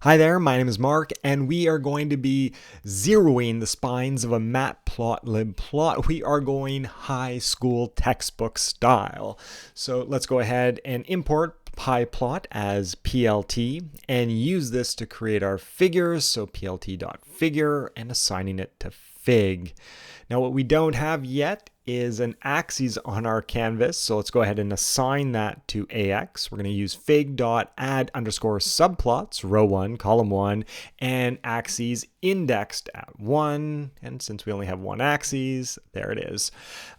Hi there, my name is Mark, and we are going to be zeroing the spines of a Matplotlib plot. We are going high school textbook style. So let's go ahead and import PyPlot as PLT and use this to create our figures. So plt.figure and assigning it to fig. Now what we don't have yet is an axis on our canvas. So let's go ahead and assign that to AX. We're going to use fig.add_subplots, row 1, column 1, and axes indexed at 1. And since we only have one axis, there it is.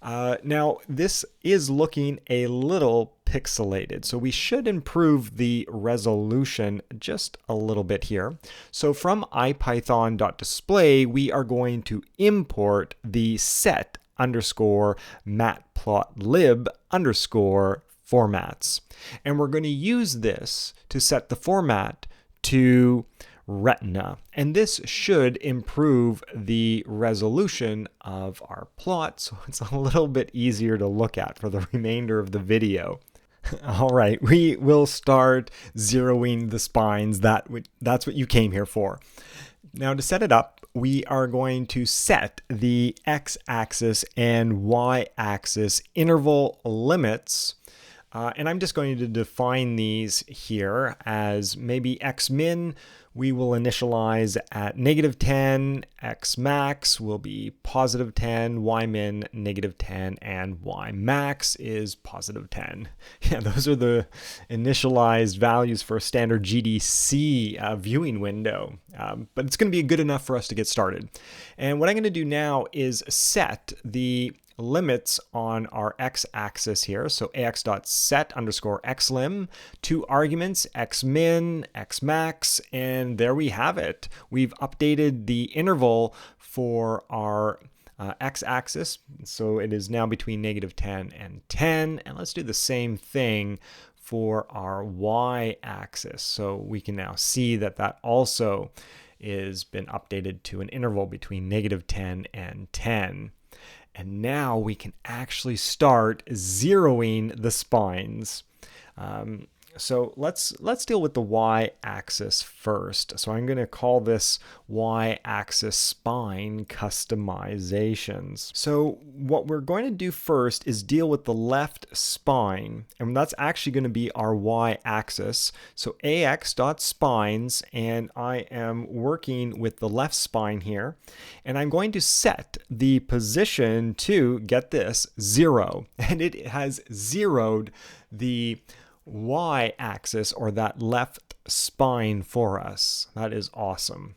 Now this is looking a little pixelated, so we should improve the resolution just a little bit here. So from ipython.display, we are going to import the set_matplotlib_formats. And we're going to use this to set the format to Retina. And this should improve the resolution of our plot, so it's a little bit easier to look at for the remainder of the video. All right, we will start zeroing the spines. That's what you came here for. Now to set it up, we are going to set the x-axis and y-axis interval limits. And I'm just going to define these here as maybe x min we will initialize at -10, x max will be +10, y min -10, and y max is +10. Yeah, those are the initialized values for a standard GDC viewing window. But it's going to be good enough for us to get started. And what I'm going to do now is set the limits on our x-axis here. So ax.set_xlim, 2 arguments, xmin, xmax, and there we have it. We've updated the interval for our x-axis, so it is now between -10 and 10. And let's do the same thing for our y-axis. So we can now see that that also is been updated to an interval between -10 and 10. And now we can actually start zeroing the spines. So let's deal with the y-axis first. So I'm going to call this y-axis spine customizations. So what we're going to do first is deal with the left spine, and that's actually going to be our y-axis. So ax.spines, and I am working with the left spine here, and I'm going to set the position to, get this, 0, and it has zeroed the y-axis, or that left spine, for us. That is awesome.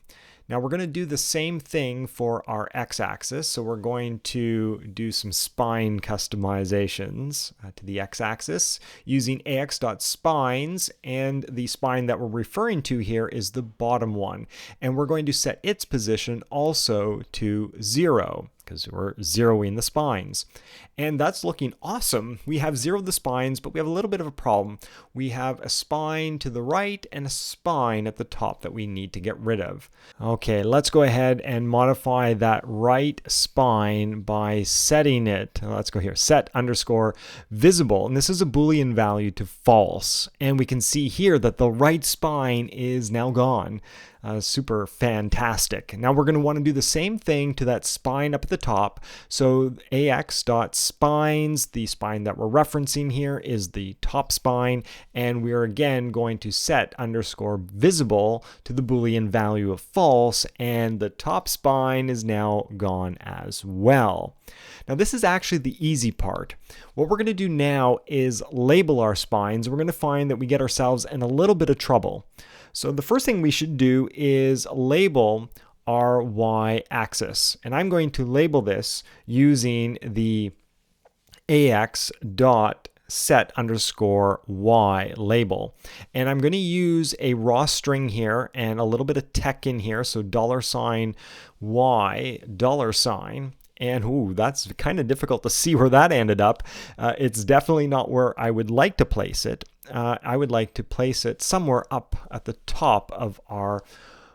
Now we're going to do the same thing for our x-axis. So we're going to do some spine customizations to the x-axis using ax.spines, and the spine that we're referring to here is the bottom one. And we're going to set its position also to 0, because we're zeroing the spines. And that's looking awesome. We have zeroed the spines, but we have a little bit of a problem. We have a spine to the right and a spine at the top that we need to get rid of. Okay, let's go ahead and modify that right spine by setting it. Let's go here, set_visible. And this is a Boolean value to false. And we can see here that the right spine is now gone. Super fantastic. Now we're going to want to do the same thing to that spine up at the top. So ax.spines, the spine that we're referencing here, is the top spine, and we're again going to set _visible to the Boolean value of false, and the top spine is now gone as well. Now this is actually the easy part. What we're going to do now is label our spines. We're going to find that we get ourselves in a little bit of trouble. So the first thing we should do is label our y-axis. And I'm going to label this using the ax.set_y label. And I'm going to use a raw string here and a little bit of tech in here. So $y, $. And ooh, that's kind of difficult to see where that ended up. It's definitely not where I would like to place it. I would like to place it somewhere up at the top of our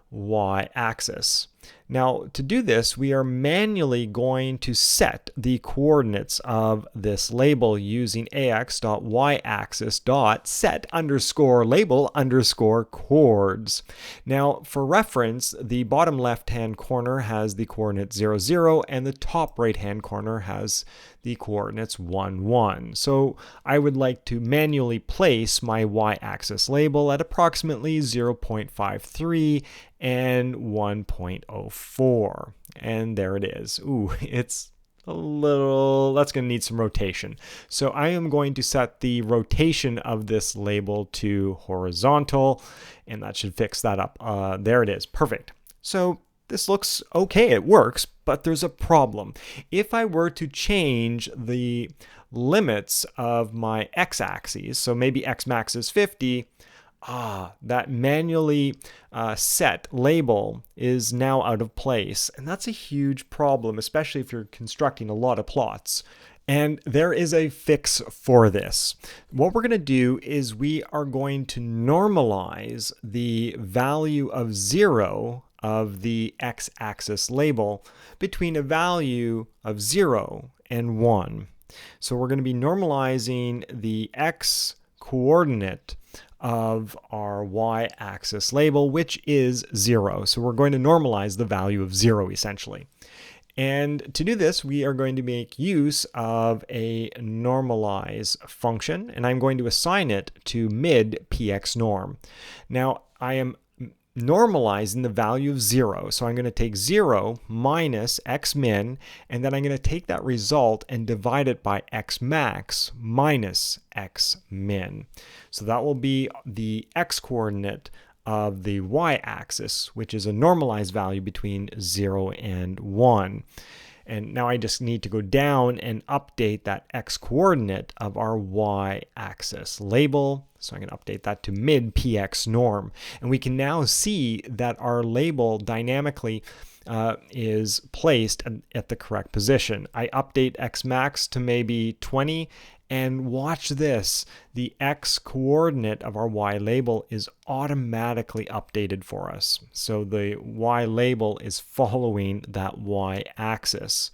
y-axis. Now, to do this, we are manually going to set the coordinates of this label using ax.y-axis.set_label_chords. Now, for reference, the bottom left-hand corner has the coordinate 0, 0, and the top right-hand corner has the coordinates 1, 1. So I would like to manually place my y-axis label at approximately 0.53 and 1.04. And there it is. Ooh, it's a little, that's going to need some rotation. So I am going to set the rotation of this label to horizontal, and that should fix that up. There it is. Perfect. So this looks okay, it works, but there's a problem. If I were to change the limits of my x-axis, so maybe x-max is 50, that manually set label is now out of place. And that's a huge problem, especially if you're constructing a lot of plots. And there is a fix for this. What we're going to do is we are going to normalize the value of 0 of the x-axis label between a value of 0 and 1. So we're going to be normalizing the x coordinate of our y-axis label, which is 0. So we're going to normalize the value of 0 essentially. And to do this, we are going to make use of a normalize function, and I'm going to assign it to mid px norm. Now, I am normalizing the value of 0. So I'm going to take 0 minus x min, and then I'm going to take that result and divide it by x max minus x min. So that will be the x coordinate of the y-axis, which is a normalized value between 0 and 1. And now I just need to go down and update that x coordinate of our y-axis label. So I'm going to update that to mid px norm. And we can now see that our label dynamically is placed at the correct position. I update x max to maybe 20, and watch this. The x coordinate of our y label is automatically updated for us. So the y label is following that y axis.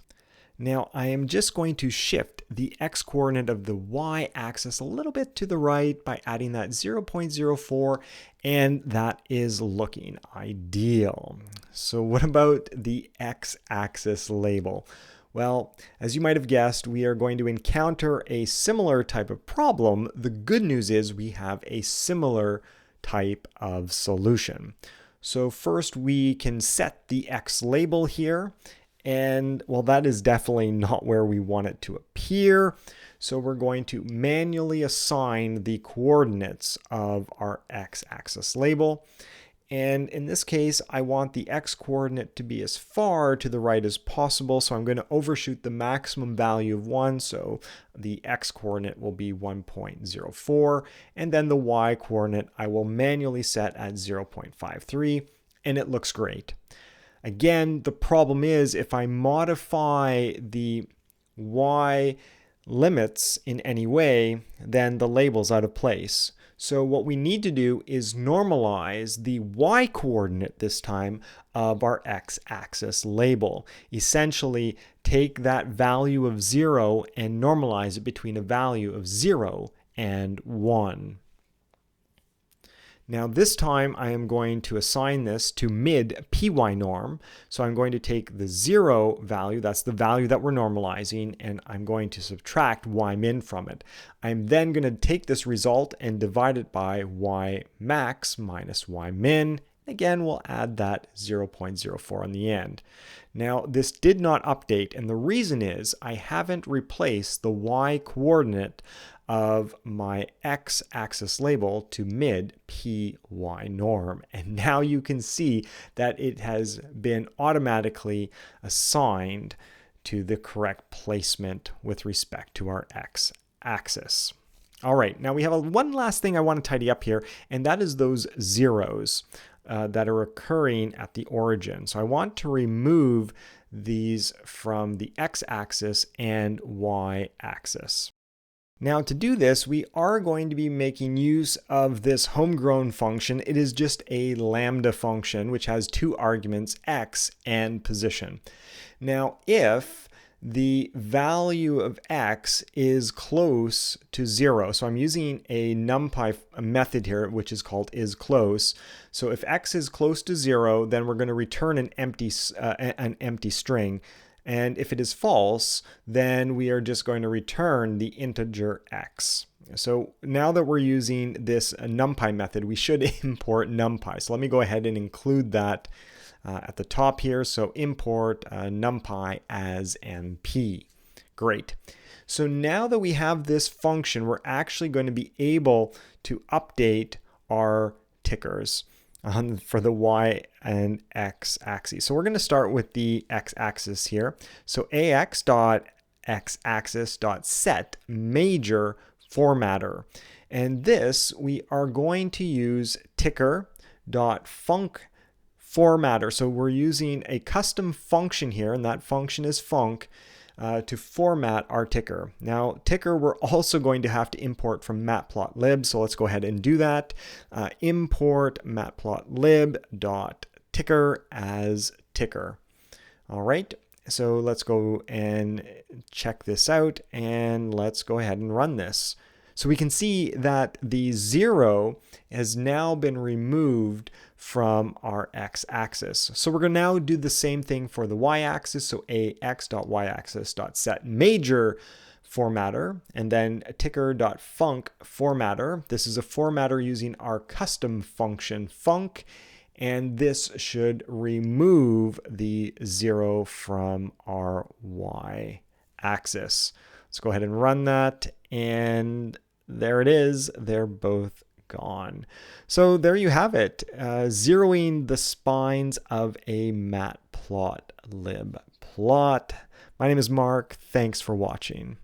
Now I am just going to shift the x coordinate of the y axis a little bit to the right by adding that 0.04, and that is looking ideal. So what about the x axis label? Well, as you might have guessed, we are going to encounter a similar type of problem. The good news is we have a similar type of solution. So first we can set the x label here, and well, that is definitely not where we want it to appear. So we're going to manually assign the coordinates of our x-axis label. And in this case, I want the x coordinate to be as far to the right as possible. So I'm going to overshoot the maximum value of 1. So the x coordinate will be 1.04. And then the y coordinate I will manually set at 0.53. And it looks great. Again, the problem is if I modify the y limits in any way, then the label's out of place. So what we need to do is normalize the y coordinate this time of our x-axis label. Essentially, take that value of 0 and normalize it between a value of 0 and 1. Now this time I am going to assign this to mid py norm. So I'm going to take the 0 value, that's the value that we're normalizing, and I'm going to subtract y min from it. I'm then going to take this result and divide it by y max minus y min. Again, we'll add that 0.04 on the end. Now this did not update, and the reason is I haven't replaced the y coordinate of my x-axis label to mid py norm. And now you can see that it has been automatically assigned to the correct placement with respect to our x-axis. All right, now we have one last thing I want to tidy up here, and that is those zeros that are occurring at the origin. So I want to remove these from the x-axis and y-axis. Now to do this, we are going to be making use of this homegrown function. It is just a lambda function, which has two arguments, x and position. Now, if the value of x is close to 0, so I'm using a NumPy method here, which is called isClose. So if x is close to 0, then we're going to return an empty string. And if it is false, then we are just going to return the integer x. So now that we're using this NumPy method, we should import NumPy. So let me go ahead and include that at the top here. So import NumPy as NP. Great. So now that we have this function, we're actually going to be able to update our tickers for the y and x axes. So we're going to start with the x axis here. So ax.x-axis.set major formatter. And this, we are going to use ticker.func formatter. So we're using a custom function here, and that function is func, to format our ticker. Now, ticker we're also going to have to import from Matplotlib, so let's go ahead and do that. Import matplotlib.ticker as ticker. All right, so let's go and check this out, and let's go ahead and run this. So we can see that the 0 has now been removed from our x-axis. So we're going to now do the same thing for the y-axis. So ax.y-axis.set major formatter, and then ticker.func formatter. This is a formatter using our custom function func, and this should remove the 0 from our y-axis. Let's go ahead and run that, and there it is. They're both gone. So there you have it, zeroing the spines of a Matplotlib plot. My name is Mark. Thanks for watching.